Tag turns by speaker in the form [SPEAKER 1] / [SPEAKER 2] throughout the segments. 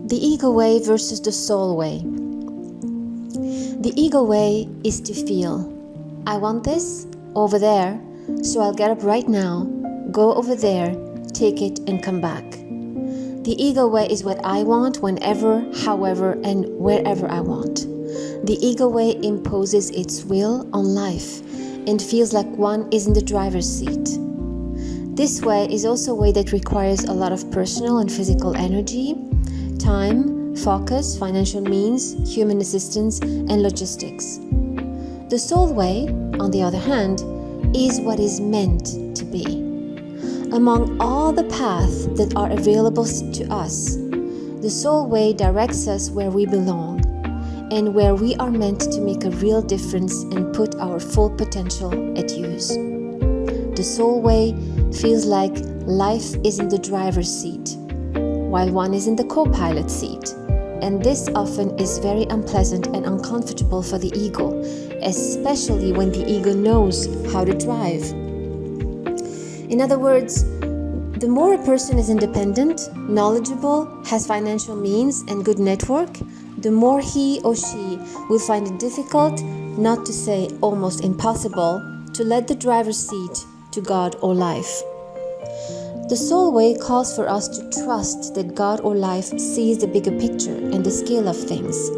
[SPEAKER 1] The ego way versus the soul way. The ego way is to feel, I want this over there, so I'll get up right now, go over there, take it and come back. The ego way is what I want whenever, however, and wherever I want. The ego way imposes its will on life and feels like one is in the driver's seat. This way is also a way that requires a lot of personal and physical energy, time, focus, financial means, human assistance, and logistics. The soul way, on the other hand, is what is meant to be. Among all the paths that are available to us, the soul way directs us where we belong and where we are meant to make a real difference and put our full potential at use. The soul way feels like life is in the driver's seat, while one is in the co-pilot seat, and this often is very unpleasant and uncomfortable for the ego, especially when the ego knows how to drive. In other words, the more a person is independent, knowledgeable, has financial means and good network, the more he or she will find it difficult, not to say almost impossible, to let the driver's seat to God or life. The soul way calls for us to trust that God or life sees the bigger picture and the scale of things,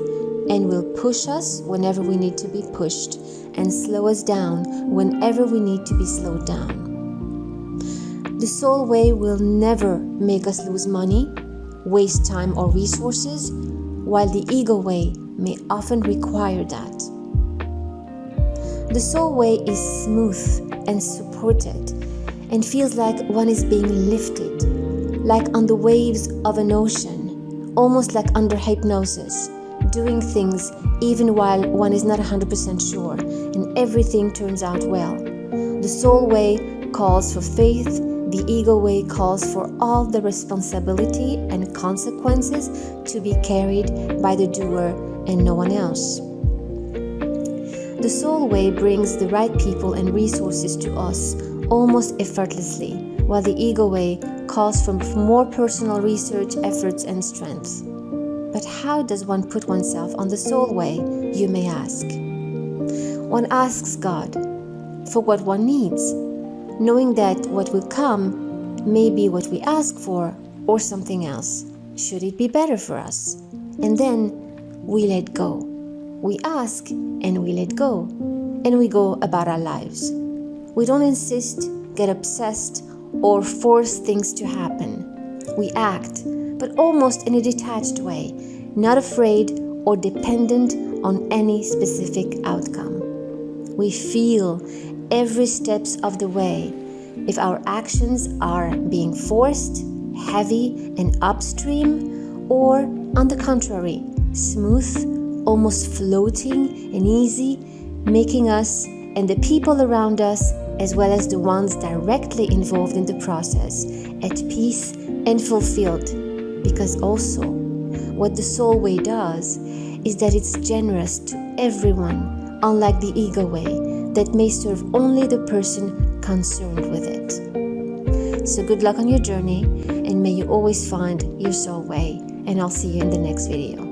[SPEAKER 1] and will push us whenever we need to be pushed, and slow us down whenever we need to be slowed down. The soul way will never make us lose money, waste time or resources, while the ego way may often require that. The soul way is smooth and supported and feels like one is being lifted, like on the waves of an ocean, almost like under hypnosis, doing things even while one is not 100% sure and everything turns out well. The soul way calls for faith, the ego way calls for all the responsibility and consequences to be carried by the doer and no one else. The soul way brings the right people and resources to us almost effortlessly, while the ego way calls for more personal research, efforts, and strength. But how does one put oneself on the soul way, you may ask? One asks God for what one needs, knowing that what will come may be what we ask for or something else, should it be better for us. And then we let go. We ask and we let go, and we go about our lives. We don't insist, get obsessed, or force things to happen. We act, but almost in a detached way, not afraid or dependent on any specific outcome. We feel every steps of the way if our actions are being forced, heavy and upstream, or on the contrary, smooth, almost floating and easy, making us and the people around us, as well as the ones directly involved in the process, at peace and fulfilled. Because also, what the soul way does is that it's generous to everyone, unlike the ego way that may serve only the person concerned with it. So good luck on your journey, and may you always find your soul way, and I'll see you in the next video.